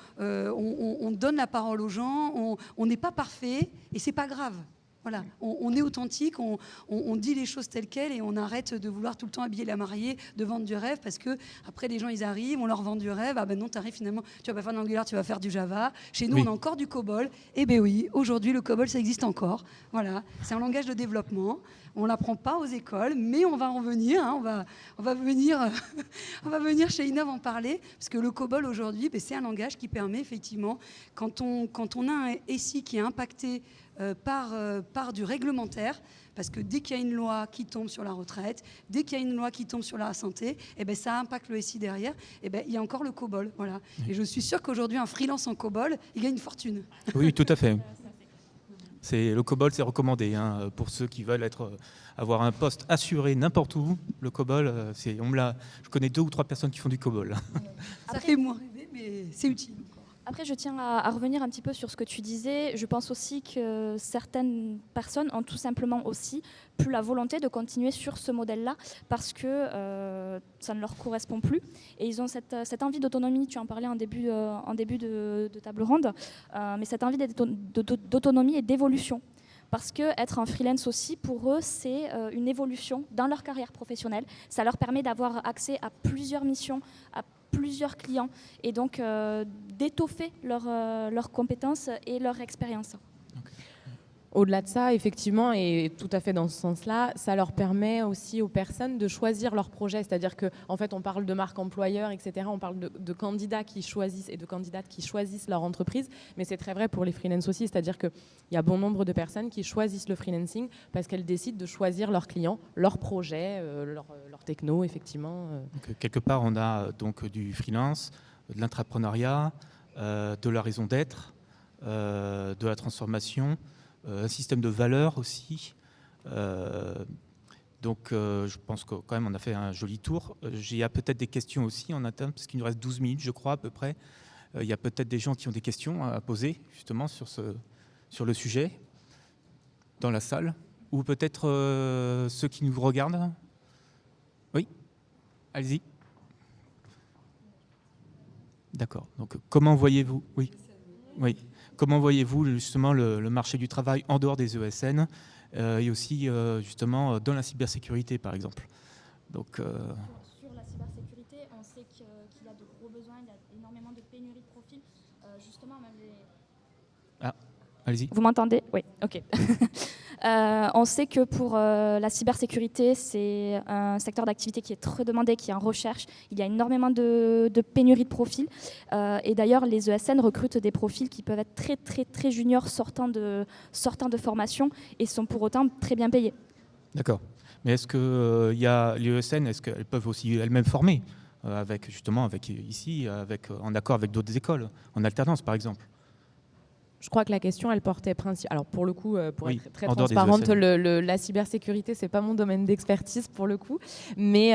donne la parole aux gens. On n'est pas parfait et c'est pas grave. Voilà, on est authentique, on dit les choses telles quelles et on arrête de vouloir tout le temps habiller la mariée, de vendre du rêve parce que après les gens ils arrivent, on leur vend du rêve, ah ben non t'arrives finalement, tu vas pas faire de l'Angular, tu vas faire du Java. Chez nous on a encore du COBOL, et ben oui, aujourd'hui le COBOL ça existe encore. Voilà, c'est un langage de développement. On ne l'apprend pas aux écoles, mais on va en venir. On va venir chez Innov en parler, parce que le COBOL aujourd'hui, c'est un langage qui permet effectivement, quand on a un SI qui est impacté par du réglementaire, parce que dès qu'il y a une loi qui tombe sur la retraite, dès qu'il y a une loi qui tombe sur la santé, ça impacte le SI derrière, il y a encore le COBOL. Voilà. Et je suis sûre qu'aujourd'hui, un freelance en COBOL, il gagne une fortune. Oui, tout à fait. Le COBOL, c'est recommandé pour ceux qui veulent avoir un poste assuré n'importe où. Le COBOL, je connais 2 ou 3 personnes qui font du COBOL. Ça fait moins rêver, mais c'est utile. Après, je tiens à revenir un petit peu sur ce que tu disais. Je pense aussi que certaines personnes ont tout simplement aussi plus la volonté de continuer sur ce modèle-là parce que ça ne leur correspond plus. Et ils ont cette envie d'autonomie, tu en parlais en début de table ronde, mais cette envie d'autonomie et d'évolution. Parce qu'être en freelance aussi, pour eux, c'est une évolution dans leur carrière professionnelle. Ça leur permet d'avoir accès à plusieurs missions, à plusieurs clients, et donc d'étoffer leurs compétences et leur expérience. Au-delà de ça, effectivement, et tout à fait dans ce sens-là, ça leur permet aussi aux personnes de choisir leur projet. C'est-à-dire qu'en fait, on parle de marque employeur, etc. On parle de candidats qui choisissent et de candidates qui choisissent leur entreprise. Mais c'est très vrai pour les freelances aussi. C'est-à-dire qu'il y a bon nombre de personnes qui choisissent le freelancing parce qu'elles décident de choisir leurs clients, leurs projets, leur techno, effectivement. Donc, quelque part, on a donc du freelance, de l'entrepreneuriat, de la raison d'être, de la transformation, un système de valeurs aussi. Donc je pense que quand même on a fait un joli tour. Il y a peut-être des questions aussi en interne, parce qu'il nous reste 12 minutes, je crois, à peu près. Il y a peut-être des gens qui ont des questions à poser, justement, sur le sujet, dans la salle. Ou peut-être ceux qui nous regardent. Oui, allez-y. D'accord. Donc comment voyez-vous? Oui. Oui. Comment voyez-vous justement le marché du travail en dehors des ESN et aussi justement dans la cybersécurité par exemple? Donc, Sur la cybersécurité, on sait qu'il y a de gros besoins, il y a énormément de pénuries de profils. Justement, même les... Ah, allez-y. Vous m'entendez? Oui, ok. On sait que pour la cybersécurité, c'est un secteur d'activité qui est très demandé, qui est en recherche. Il y a énormément de pénurie de profils. Et d'ailleurs, les ESN recrutent des profils qui peuvent être très, très, très juniors sortant de formation et sont pour autant très bien payés. D'accord. Mais est-ce que y a les ESN, est-ce qu'elles peuvent aussi elles-mêmes former en accord avec d'autres écoles, en alternance par exemple? Je crois que la question, elle portait principalement... Alors, pour le coup, pour Oui, être très en dehors des transparente, ESN. la cybersécurité, c'est pas mon domaine d'expertise, pour le coup. Mais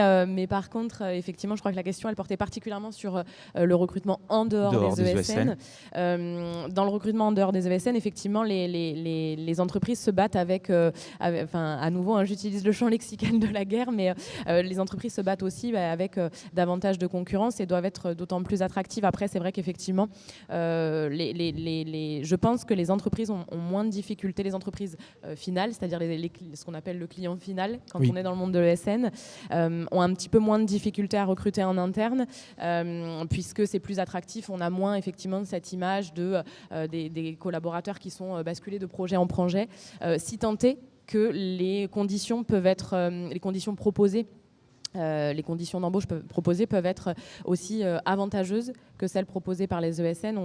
par contre, effectivement, je crois que la question, elle portait particulièrement sur le recrutement en dehors des ESN. Dans le recrutement en dehors des ESN, effectivement, les entreprises se battent avec... à nouveau, hein, j'utilise le champ lexical de la guerre, mais les entreprises se battent aussi avec davantage de concurrence et doivent être d'autant plus attractives. Après, c'est vrai qu'effectivement, je pense que les entreprises ont moins de difficultés, les entreprises finales, c'est-à-dire ce qu'on appelle le client final, quand on est dans le monde de l'ESN, ont un petit peu moins de difficultés à recruter en interne, puisque c'est plus attractif. On a moins effectivement cette image des collaborateurs qui sont basculés de projet en projet, si tant est que les conditions peuvent être, les conditions proposées, les conditions d'embauche proposées peuvent être aussi avantageuses que celles proposées par les ESN.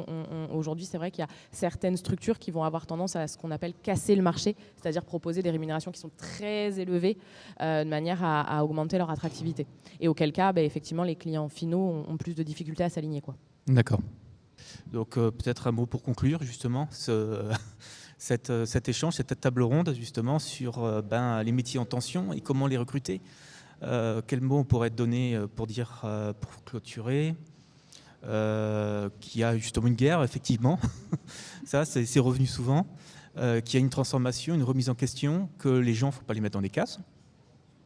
Aujourd'hui, c'est vrai qu'il y a certaines structures qui vont avoir tendance à ce qu'on appelle casser le marché, c'est-à-dire proposer des rémunérations qui sont très élevées de manière à augmenter leur attractivité. Et auquel cas, effectivement, les clients finaux ont plus de difficultés à s'aligner, quoi. D'accord. Donc peut-être un mot pour conclure justement cet échange, cette table ronde justement sur les métiers en tension et comment les recruter. Quel mot on pourrait donner pour clôturer qu'il y a justement une guerre, effectivement, ça c'est revenu souvent, qu'il y a une transformation, une remise en question, que les gens, il ne faut pas les mettre dans des cases.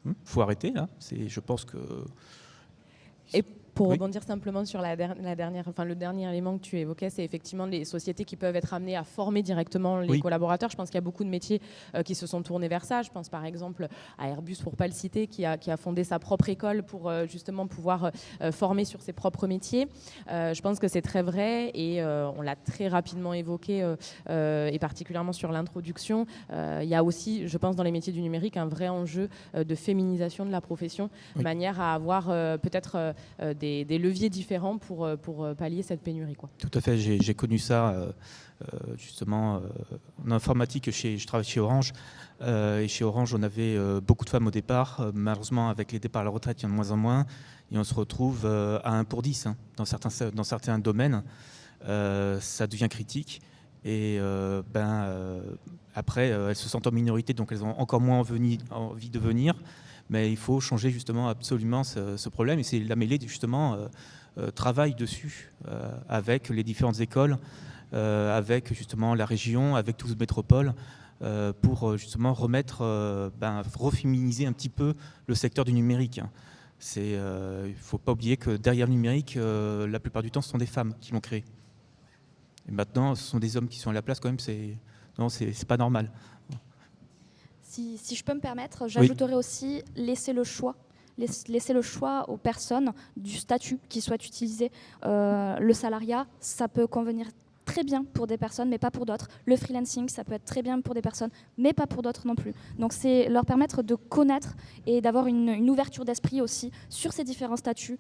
Il faut arrêter, là. Je pense que... Et pour rebondir simplement sur le dernier élément que tu évoquais, c'est effectivement les sociétés qui peuvent être amenées à former directement les collaborateurs. Je pense qu'il y a beaucoup de métiers qui se sont tournés vers ça. Je pense par exemple à Airbus, pour ne pas le citer, qui a fondé sa propre école pour justement pouvoir former sur ses propres métiers. Je pense que c'est très vrai et on l'a très rapidement évoqué et particulièrement sur l'introduction. Il y a aussi, je pense, dans les métiers du numérique, un vrai enjeu de féminisation de la profession, de manière à avoir peut-être des leviers différents pour pallier cette pénurie, quoi. Tout à fait, j'ai connu ça justement en informatique. Je travaille chez Orange et chez Orange on avait beaucoup de femmes au départ. Malheureusement avec les départs à la retraite il y en a de moins en moins et on se retrouve à 1 pour 10 dans certains domaines. Ça devient critique et après elles se sentent en minorité donc elles ont encore moins envie de venir. Mais il faut changer justement absolument ce problème. Et c'est la mêlée justement travaille dessus avec les différentes écoles, avec justement la région, avec Toulouse Métropole, pour justement reféminiser un petit peu le secteur du numérique. Il ne faut pas oublier que derrière le numérique, la plupart du temps, ce sont des femmes qui l'ont créé. Et maintenant, ce sont des hommes qui sont à la place, quand même, c'est pas normal. Si je peux me permettre, j'ajouterais aussi laisser le choix aux personnes du statut qui souhaitent utiliser. Le salariat, ça peut convenir très bien pour des personnes, mais pas pour d'autres. Le freelancing, ça peut être très bien pour des personnes, mais pas pour d'autres non plus. Donc c'est leur permettre de connaître et d'avoir une ouverture d'esprit aussi sur ces différents statuts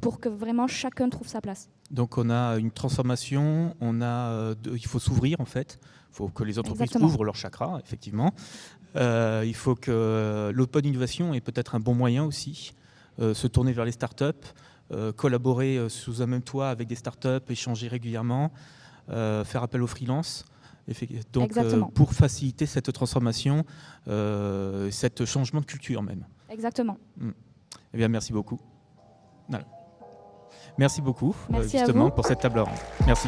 pour que vraiment chacun trouve sa place. Donc on a une transformation, il faut s'ouvrir en fait, il faut que les entreprises Exactement. ouvrent leur chakra, effectivement. Il faut que l'open innovation est peut-être un bon moyen aussi, se tourner vers les startups, collaborer sous un même toit avec des startups, échanger régulièrement, faire appel aux freelances. Donc pour faciliter cette transformation, cet changement de culture même. Exactement. Eh bien, merci beaucoup. Voilà. Merci beaucoup Merci justement à vous. pour cette table ronde. Merci.